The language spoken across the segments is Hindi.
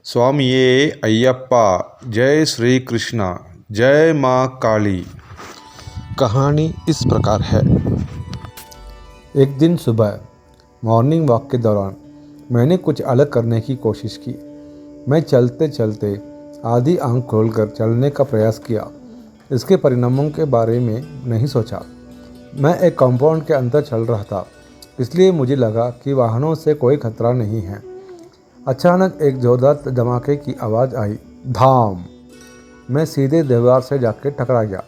स्वामिये अय्यप्पा। जय श्री कृष्णा। जय माँ काली। कहानी इस प्रकार है। एक दिन सुबह मॉर्निंग वॉक के दौरान मैंने कुछ अलग करने की कोशिश की। मैं चलते चलते आधी आंख खोलकर चलने का प्रयास किया। इसके परिणामों के बारे में नहीं सोचा। मैं एक कंपाउंड के अंदर चल रहा था, इसलिए मुझे लगा कि वाहनों से कोई खतरा नहीं है। अचानक एक जोरदार धमाके की आवाज़ आई, धाम। मैं सीधे दीवार से जाके टकरा गया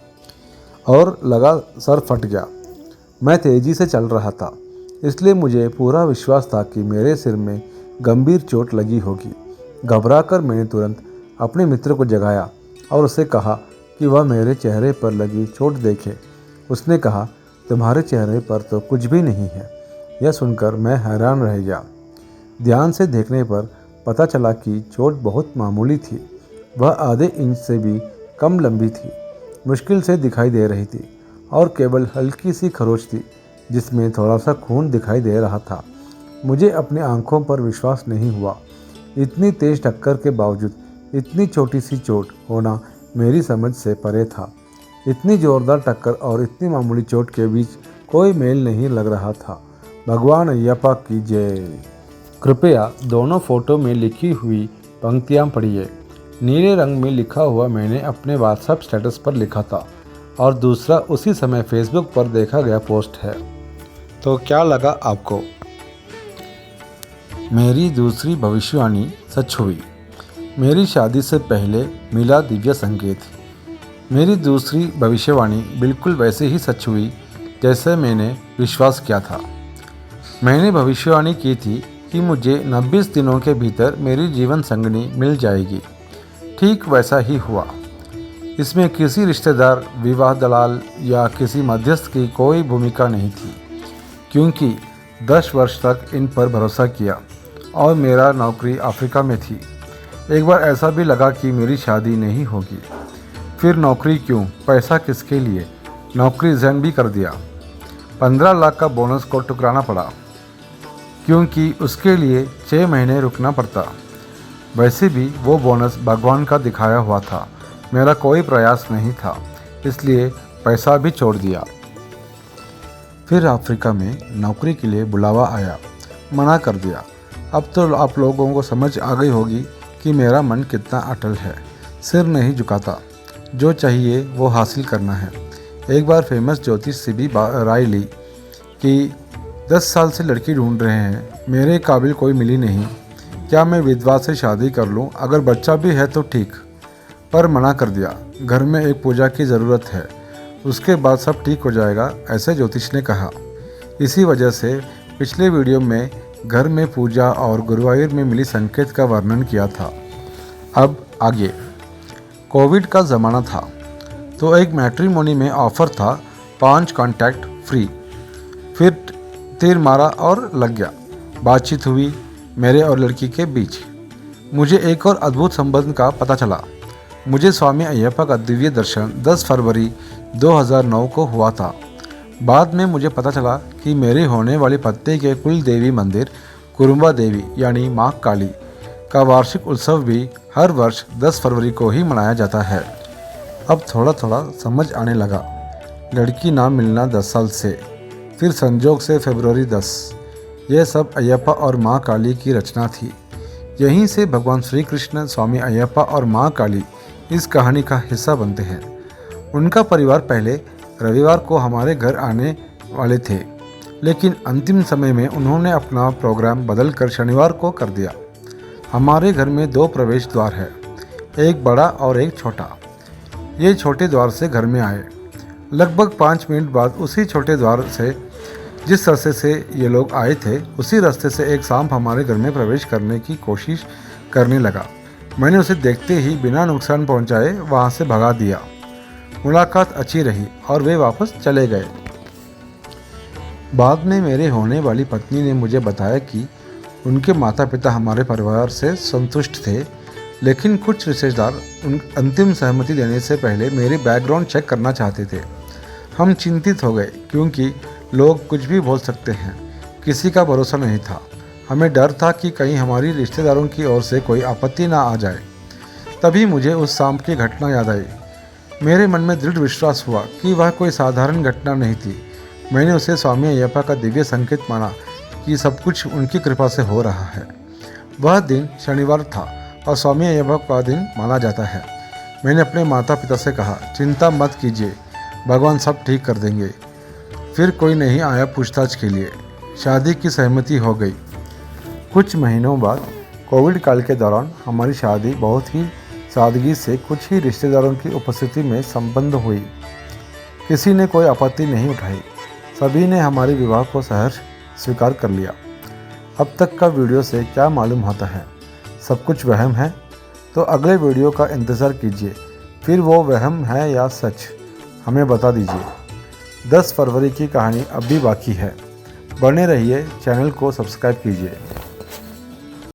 और लगा सर फट गया। मैं तेज़ी से चल रहा था, इसलिए मुझे पूरा विश्वास था कि मेरे सिर में गंभीर चोट लगी होगी। घबराकर मैंने तुरंत अपने मित्र को जगाया और उससे कहा कि वह मेरे चेहरे पर लगी चोट देखे। उसने कहा, तुम्हारे चेहरे पर तो कुछ भी नहीं है। यह सुनकर मैं हैरान रह गया। ध्यान से देखने पर पता चला कि चोट बहुत मामूली थी। वह आधे इंच से भी कम लंबी थी, मुश्किल से दिखाई दे रही थी और केवल हल्की सी खरोंच थी जिसमें थोड़ा सा खून दिखाई दे रहा था। मुझे अपनी आंखों पर विश्वास नहीं हुआ। इतनी तेज टक्कर के बावजूद इतनी छोटी सी चोट होना मेरी समझ से परे था। इतनी जोरदार टक्कर और इतनी मामूली चोट के बीच कोई मेल नहीं लग रहा था। भगवान अय्यप्पा की जय। कृपया दोनों फोटो में लिखी हुई पंक्तियाँ पढ़िए। नीले रंग में लिखा हुआ मैंने अपने व्हाट्सएप स्टेटस पर लिखा था और दूसरा उसी समय फेसबुक पर देखा गया पोस्ट है। तो क्या लगा आपको? मेरी दूसरी भविष्यवाणी सच हुई। मेरी शादी से पहले मिला दिव्य संकेत। मेरी दूसरी भविष्यवाणी बिल्कुल वैसे ही सच हुई जैसे मैंने विश्वास किया था। मैंने भविष्यवाणी की थी कि मुझे 90 दिनों के भीतर मेरी जीवन संगिनी मिल जाएगी। ठीक वैसा ही हुआ। इसमें किसी रिश्तेदार, विवाह दलाल या किसी मध्यस्थ की कोई भूमिका नहीं थी, क्योंकि 10 वर्ष तक इन पर भरोसा किया और मेरा नौकरी अफ्रीका में थी। एक बार ऐसा भी लगा कि मेरी शादी नहीं होगी। फिर नौकरी क्यों, पैसा किसके लिए? नौकरी रिज़ाइन भी कर दिया। 15 लाख का बोनस को ठुकराना पड़ा, क्योंकि उसके लिए 6 महीने रुकना पड़ता। वैसे भी वो बोनस भगवान का दिखाया हुआ था। मेरा कोई प्रयास नहीं था, इसलिए पैसा भी छोड़ दिया। फिर अफ्रीका में नौकरी के लिए बुलावा आया, मना कर दिया। अब तो आप लोगों को समझ आ गई होगी कि मेरा मन कितना अटल है। सिर नहीं झुकाता, जो चाहिए वो हासिल करना है। एक बार फेमस ज्योतिष से भी राय ली कि 10 साल से लड़की ढूंढ रहे हैं, मेरे काबिल कोई मिली नहीं। क्या मैं विधवा से शादी कर लूं? अगर बच्चा भी है तो ठीक, पर मना कर दिया। घर में एक पूजा की ज़रूरत है, उसके बाद सब ठीक हो जाएगा, ऐसे ज्योतिष ने कहा। इसी वजह से पिछले वीडियो में घर में पूजा और गुरुवायूर में मिली संकेत का वर्णन किया था। अब आगे। कोविड का ज़माना था, तो एक मैट्रिमोनी में ऑफ़र था 5 कॉन्टैक्ट फ्री। फिर तीर मारा और लग गया। बातचीत हुई मेरे और लड़की के बीच। मुझे एक और अद्भुत संबंध का पता चला। मुझे स्वामी अय्यप्पा का दिव्य दर्शन 10 फरवरी 2009 को हुआ था। बाद में मुझे पता चला कि मेरे होने वाली पत्नी के कुल देवी मंदिर कुरुम्बा देवी यानी माँ काली का वार्षिक उत्सव भी हर वर्ष 10 फरवरी को ही मनाया जाता है। अब थोड़ा थोड़ा समझ आने लगा। लड़की ना मिलना 10 साल से, फिर संजोग से फरवरी 10। यह सब अय्यप्पा और माँ काली की रचना थी। यहीं से भगवान श्री कृष्ण, स्वामी अय्यप्पा और माँ काली इस कहानी का हिस्सा बनते हैं। उनका परिवार पहले रविवार को हमारे घर आने वाले थे, लेकिन अंतिम समय में उन्होंने अपना प्रोग्राम बदलकर शनिवार को कर दिया। हमारे घर में 2 प्रवेश द्वार है, एक बड़ा और एक छोटा। ये छोटे द्वार से घर में आए। लगभग 5 मिनट बाद उसी छोटे द्वार से, जिस रास्ते से ये लोग आए थे, उसी रास्ते से एक सांप हमारे घर में प्रवेश करने की कोशिश करने लगा। मैंने उसे देखते ही बिना नुकसान पहुंचाए वहां से भगा दिया। मुलाकात अच्छी रही और वे वापस चले गए। बाद में मेरे होने वाली पत्नी ने मुझे बताया कि उनके माता पिता हमारे परिवार से संतुष्ट थे, लेकिन कुछ रिश्तेदार अंतिम सहमति देने से पहले मेरी बैकग्राउंड चेक करना चाहते थे। हम चिंतित हो गए, क्योंकि लोग कुछ भी बोल सकते हैं। किसी का भरोसा नहीं था। हमें डर था कि कहीं हमारी रिश्तेदारों की ओर से कोई आपत्ति ना आ जाए। तभी मुझे उस सांप की घटना याद आई। मेरे मन में दृढ़ विश्वास हुआ कि वह कोई साधारण घटना नहीं थी। मैंने उसे स्वामी अयप्पा का दिव्य संकेत माना कि सब कुछ उनकी कृपा से हो रहा है। वह दिन शनिवार था और स्वामी अयप्पा का दिन माना जाता है। मैंने अपने माता पिता से कहा, चिंता मत कीजिए, भगवान सब ठीक कर देंगे। फिर कोई नहीं आया पूछताछ के लिए। शादी की सहमति हो गई। कुछ महीनों बाद कोविड काल के दौरान हमारी शादी बहुत ही सादगी से कुछ ही रिश्तेदारों की उपस्थिति में संपन्न हुई। किसी ने कोई आपत्ति नहीं उठाई। सभी ने हमारे विवाह को सहर्ष स्वीकार कर लिया। अब तक का वीडियो से क्या मालूम होता है, सब कुछ वहम है? तो अगले वीडियो का इंतज़ार कीजिए, फिर वो वहम है या सच, हमें बता दीजिए। 10 फरवरी की कहानी अब भी बाकी है। बने रहिए, चैनल को सब्सक्राइब कीजिए।